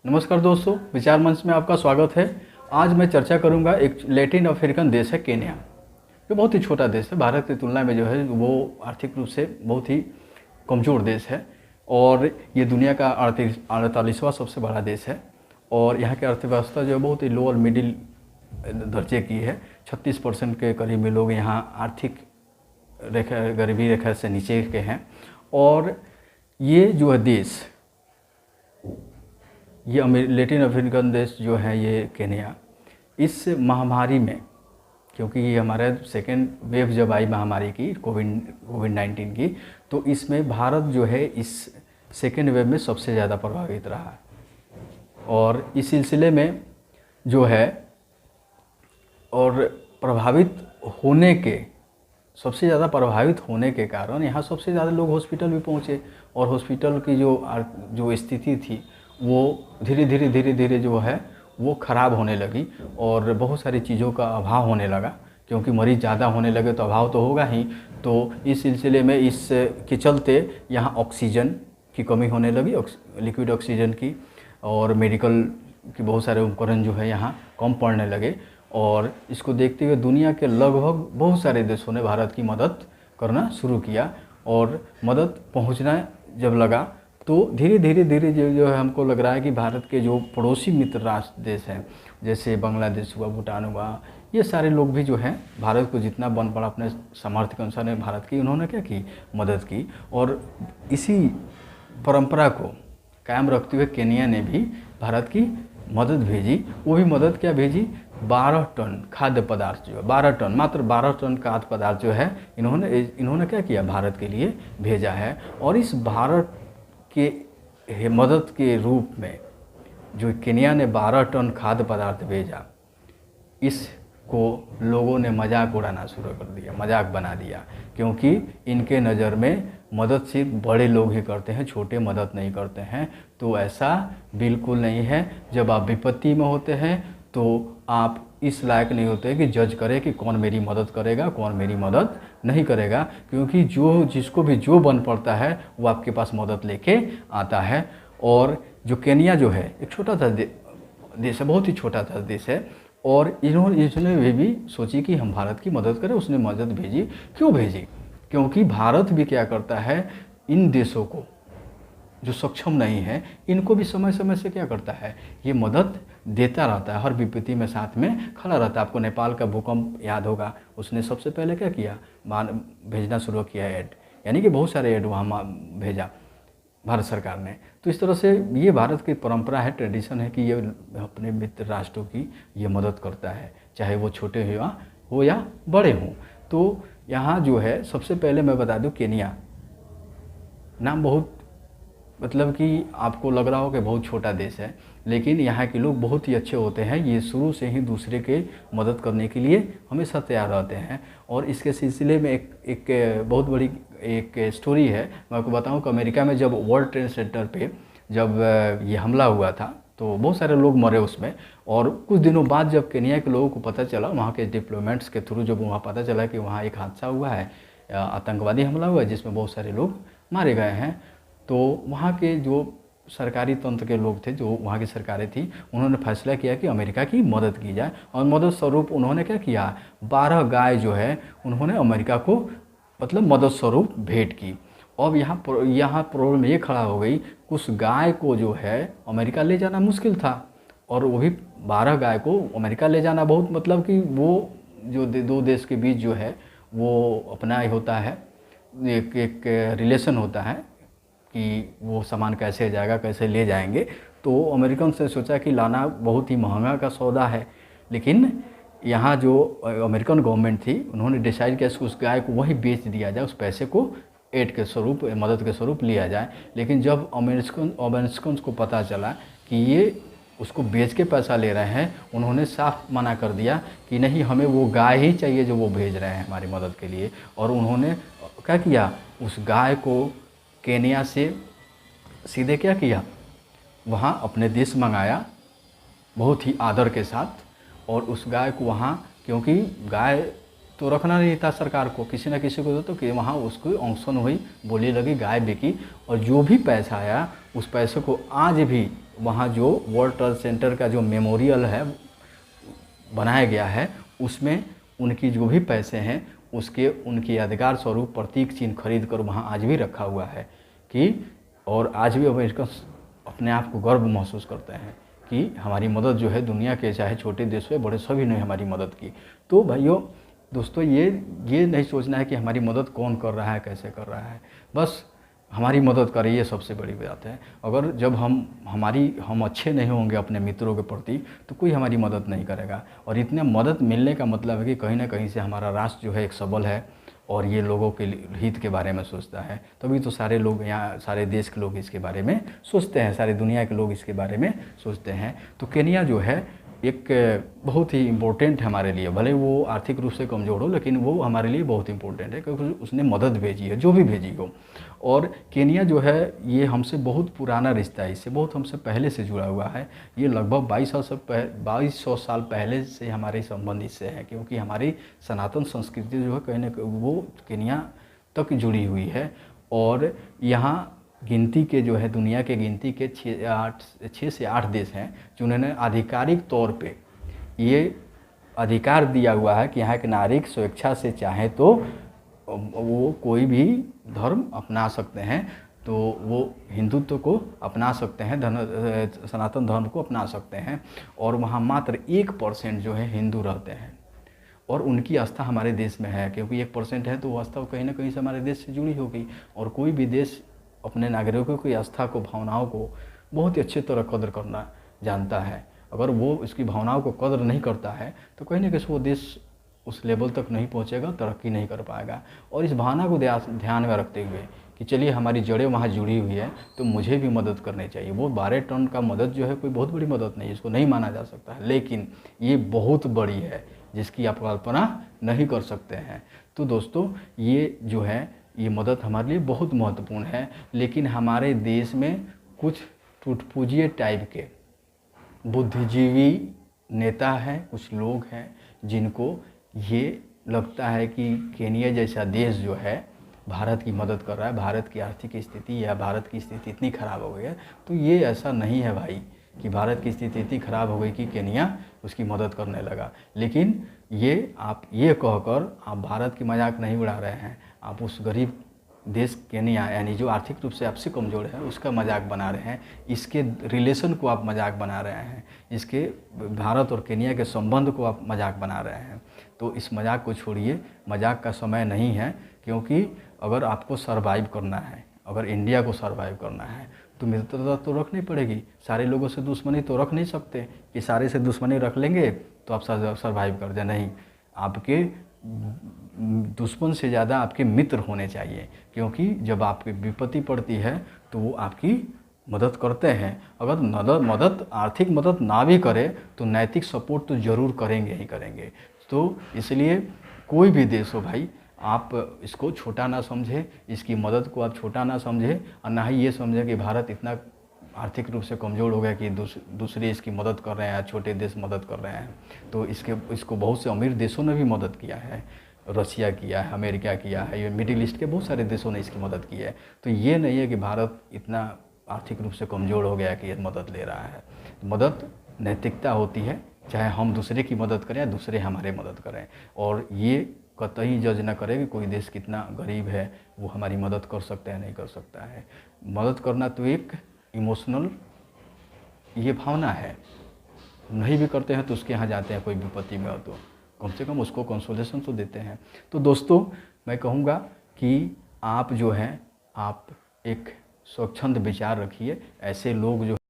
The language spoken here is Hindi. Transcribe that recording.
नमस्कार दोस्तों, विचार मंच में आपका स्वागत है। आज मैं चर्चा करूंगा एक लैटिन अफ्रीकन देश है केन्या, जो बहुत ही छोटा देश है। भारत की तुलना में जो है वो आर्थिक रूप से बहुत ही कमज़ोर देश है और ये दुनिया का 48वां सबसे बड़ा देश है। और यहाँ की अर्थव्यवस्था जो है बहुत ही लोअर मिडिल दर्जे की है। 36% के करीब में लोग यहाँ आर्थिक रेखा गरीबी रेखा से नीचे के हैं। और ये जो है देश, ये लैटिन अफ्रीकन देश जो है ये केन्या, इस महामारी में, क्योंकि ये हमारा सेकेंड वेव जब आई महामारी की कोविड 19 की, तो इसमें भारत जो है इस सेकेंड वेव में सबसे ज़्यादा प्रभावित रहा। और इस सिलसिले में जो है और सबसे ज़्यादा प्रभावित होने के कारण यहाँ सबसे ज़्यादा लोग हॉस्पिटल भी पहुँचे। और हॉस्पिटल की जो स्थिति थी वो धीरे धीरे जो है वो ख़राब होने लगी और बहुत सारी चीज़ों का अभाव होने लगा, क्योंकि मरीज़ ज़्यादा होने लगे तो अभाव तो होगा ही। तो इस सिलसिले में इसके चलते यहाँ ऑक्सीजन की कमी होने लगी, लिक्विड ऑक्सीजन की, और मेडिकल की बहुत सारे उपकरण जो है यहाँ कम पड़ने लगे। और इसको देखते हुए दुनिया के लगभग बहुत सारे देशों ने भारत की मदद करना शुरू किया। और मदद पहुँचना जब लगा तो धीरे धीरे जो है हमको लग रहा है कि भारत के जो पड़ोसी मित्र राष्ट्र देश हैं, जैसे बांग्लादेश हुआ, भूटान हुआ, ये सारे लोग भी जो हैं भारत को जितना बन पड़ा अपने सामर्थ्य के अनुसार भारत की उन्होंने क्या की, मदद की। और इसी परंपरा को कायम रखते हुए केन्या ने भी भारत की मदद भेजी। वो भी मदद क्या भेजी, 12 टन खाद्य पदार्थ जो है, 12 टन, मात्र 12 टन खाद्य पदार्थ जो है इन्होंने क्या किया, भारत के लिए भेजा है। और इस भारत के मदद के रूप में जो केन्या ने 12 टन खाद्य पदार्थ भेजा, इसको लोगों ने मजाक उड़ाना शुरू कर दिया, मजाक बना दिया, क्योंकि इनके नज़र में मदद सिर्फ बड़े लोग ही करते हैं, छोटे मदद नहीं करते हैं। तो ऐसा बिल्कुल नहीं है। जब आप विपत्ति में होते हैं तो आप इस लायक नहीं होते कि जज करें कि कौन मेरी मदद करेगा, कौन मेरी मदद नहीं करेगा, क्योंकि जिसको भी जो बन पड़ता है वो आपके पास मदद लेके आता है। और जो केन्या जो है एक छोटा सा देश है, बहुत ही छोटा सा देश है, और इसने भी सोची कि हम भारत की मदद करें। उसने मदद भेजी। क्यों भेजी? क्योंकि भारत भी क्या करता है, इन देशों को जो सक्षम नहीं है इनको भी समय समय से क्या करता है, ये मदद देता रहता है। हर विपत्ति में साथ में खड़ा रहता है। आपको नेपाल का भूकंप याद होगा, उसने सबसे पहले क्या किया, भेजना शुरू किया एड, यानी कि बहुत सारे एड वहाँ भेजा भारत सरकार ने। तो इस तरह से ये भारत की परंपरा है, ट्रेडिशन है कि ये अपने मित्र राष्ट्रों की ये मदद करता है, चाहे वो छोटे हो या बड़े हों। तो यहाँ जो है सबसे पहले मैं बता दूँ, केन्या नाम बहुत, मतलब कि आपको लग रहा हो कि बहुत छोटा देश है, लेकिन यहाँ के लोग बहुत ही अच्छे होते हैं। ये शुरू से ही दूसरे के मदद करने के लिए हमेशा तैयार रहते हैं। और इसके सिलसिले में एक बहुत बड़ी एक स्टोरी है, मैं आपको बताऊं कि अमेरिका में जब वर्ल्ड ट्रेड सेंटर पे जब ये हमला हुआ था तो बहुत सारे लोग मरे उसमें। और कुछ दिनों बाद जब केन्या के लोगों को पता चला, वहाँ के डिप्लोमेट्स के थ्रू जब वहाँ पता चला कि वहाँ एक हादसा हुआ है, आतंकवादी हमला हुआ है जिसमें बहुत सारे लोग मारे गए हैं, तो वहाँ के जो सरकारी तंत्र के लोग थे, जो वहाँ की सरकारें थी, उन्होंने फैसला किया कि अमेरिका की मदद की जाए। और मदद स्वरूप उन्होंने क्या किया, 12 गाय जो है उन्होंने अमेरिका को मतलब मदद स्वरूप भेंट की। अब यहाँ प्रॉब्लम ये खड़ा हो गई, उस गाय को जो है अमेरिका ले जाना मुश्किल था, और वो भी 12 गाय को अमेरिका ले जाना बहुत, मतलब कि वो जो दो देश के बीच जो है वो अपना ही होता है, एक रिलेशन होता है कि वो सामान कैसे जाएगा, कैसे ले जाएंगे। तो अमेरिकन से सोचा कि लाना बहुत ही महंगा का सौदा है, लेकिन यहाँ जो अमेरिकन गवर्नमेंट थी उन्होंने डिसाइड किया उस गाय को वहीं बेच दिया जाए, उस पैसे को एड के स्वरूप, मदद के स्वरूप लिया जाए। लेकिन जब अमेरिकन को पता चला कि ये उसको बेच के पैसा ले रहे हैं, उन्होंने साफ मना कर दिया कि नहीं, हमें वो गाय ही चाहिए जो वो भेज रहे हैं हमारी मदद के लिए। और उन्होंने क्या किया, उस गाय को केन्या से सीधे क्या किया, वहाँ अपने देश मंगाया बहुत ही आदर के साथ। और उस गाय को वहाँ, क्योंकि गाय तो रखना नहीं था सरकार को, किसी न किसी को तो कि वहाँ उसको ऑक्शन हुई, बोली लगी, गाय बिकी। और जो भी पैसा आया उस पैसे को आज भी वहाँ जो वर्ल्ड ट्रेड सेंटर का जो मेमोरियल है बनाया गया है, उसमें उनकी जो भी पैसे हैं उसके उनके यादगार स्वरूप प्रतीक चिन्ह खरीद कर वहाँ आज भी रखा हुआ है कि, और आज भी अमेरिकन अपने आप को गर्व महसूस करते हैं कि हमारी मदद जो है दुनिया के चाहे छोटे देश हो बड़े सभी ने हमारी मदद की। तो भाइयों दोस्तों ये नहीं सोचना है कि हमारी मदद कौन कर रहा है, कैसे कर रहा है, बस हमारी मदद करें, ये सबसे बड़ी बात है। अगर जब हम अच्छे नहीं होंगे अपने मित्रों के प्रति तो कोई हमारी मदद नहीं करेगा। और इतने मदद मिलने का मतलब है कि कहीं ना कहीं से हमारा राष्ट्र जो है एक सबल है और ये लोगों के हित के बारे में सोचता है। तभी तो सारे लोग यहाँ, सारे देश के लोग इसके बारे में सोचते हैं, सारी दुनिया के लोग इसके बारे में सोचते हैं। तो केनिया जो है एक बहुत ही इम्पोर्टेंट हमारे लिए, भले वो आर्थिक रूप से कमज़ोर हो लेकिन वो हमारे लिए बहुत इम्पोर्टेंट है क्योंकि उसने मदद भेजी है, जो भी भेजी हो। और केनिया जो है ये हमसे बहुत पुराना रिश्ता है, इससे बहुत हमसे पहले से जुड़ा हुआ है। ये लगभग 2200 साल पहले से हमारे संबंध इससे है, क्योंकि हमारी सनातन संस्कृति जो है कहीं ना कहीं वो केनिया तक जुड़ी हुई है। और यहाँ गिनती के जो है दुनिया के गिनती के 6 से 8 देश हैं जिन्होंने आधिकारिक तौर पे ये अधिकार दिया हुआ है कि यहाँ के नागरिक स्वेच्छा से चाहे तो वो कोई भी धर्म अपना सकते हैं। तो वो हिंदुत्व को अपना सकते हैं, सनातन धर्म को अपना सकते हैं। और वहाँ मात्र 1% जो है हिंदू रहते हैं और उनकी आस्था हमारे देश में है, क्योंकि 1% है तो वो आस्था कहीं ना कहीं से हमारे देश से जुड़ी होगी। और कोई भी देश अपने नागरिकों की आस्था को, भावनाओं को बहुत ही अच्छी तरह कदर करना जानता है। अगर वो इसकी भावनाओं को कदर नहीं करता है तो कहीं ना कहीं वो देश उस लेवल तक नहीं पहुंचेगा, तरक्की नहीं कर पाएगा। और इस भावना को ध्यान में रखते हुए कि चलिए हमारी जड़ें वहाँ जुड़ी हुई है तो मुझे भी मदद करनी चाहिए। वो 12 टन का मदद जो है कोई बहुत बड़ी मदद नहीं है, इसको नहीं माना जा सकता है, लेकिन ये बहुत बड़ी है जिसकी आप कल्पना नहीं कर सकते हैं। तो दोस्तों ये जो है ये मदद हमारे लिए बहुत महत्वपूर्ण है। लेकिन हमारे देश में कुछ टूटपूजिए टाइप के बुद्धिजीवी नेता हैं, कुछ लोग हैं जिनको ये लगता है कि केनिया जैसा देश जो है भारत की मदद कर रहा है, भारत की आर्थिक स्थिति या भारत की स्थिति इतनी ख़राब हो गई है। तो ये ऐसा नहीं है भाई कि भारत की स्थिति इतनी ख़राब हो गई कि केनिया उसकी मदद करने लगा। लेकिन ये आप ये कहकर आप भारत की मजाक नहीं उड़ा रहे हैं, आप उस गरीब देश केनिया यानी जो आर्थिक रूप से आपसे कमज़ोर है उसका मजाक बना रहे हैं, इसके रिलेशन को आप मजाक बना रहे हैं, इसके भारत और केनिया के संबंध को आप मजाक बना रहे हैं। तो इस मजाक को छोड़िए, मजाक का समय नहीं है। क्योंकि अगर आपको सर्वाइव करना है, अगर इंडिया को सर्वाइव करना है तो मित्रता तो रखनी पड़ेगी। सारे लोगों से दुश्मनी तो रख नहीं सकते कि सारे से दुश्मनी रख लेंगे तो आप सर्वाइव कर जाए, नहीं। आपके दुश्मन से ज़्यादा आपके मित्र होने चाहिए, क्योंकि जब आपकी विपत्ति पड़ती है तो वो आपकी मदद करते हैं। अगर मदद आर्थिक मदद ना भी करे तो नैतिक सपोर्ट तो ज़रूर करेंगे ही करेंगे। तो इसलिए कोई भी देश हो भाई, आप इसको छोटा ना समझें, इसकी मदद को आप छोटा ना समझें, और ना ही ये समझें कि भारत इतना आर्थिक रूप से कमज़ोर हो गया कि दूसरे इसकी मदद कर रहे हैं, छोटे देश मदद कर रहे हैं। तो इसको बहुत से अमीर देशों ने भी मदद किया है, रशिया किया है, अमेरिका किया है, ये मिडिल ईस्ट के बहुत सारे देशों ने इसकी मदद की है। तो ये नहीं है कि भारत इतना आर्थिक रूप से कमज़ोर हो गया कि ये मदद ले रहा है। मदद नैतिकता होती है, चाहे हम दूसरे की मदद करें या दूसरे हमारे मदद करें। और ये कतई जज न करें कि कोई देश कितना गरीब है वो हमारी मदद कर सकता है नहीं कर सकता है। मदद करना तो एक इमोशनल ये भावना है, नहीं भी करते हैं तो उसके यहाँ जाते हैं कोई विपत्ति में हो तो कम से कम उसको कंसोलेशन तो देते हैं। तो दोस्तों मैं कहूँगा कि आप जो हैं आप एक स्वच्छंद विचार रखिए। ऐसे लोग जो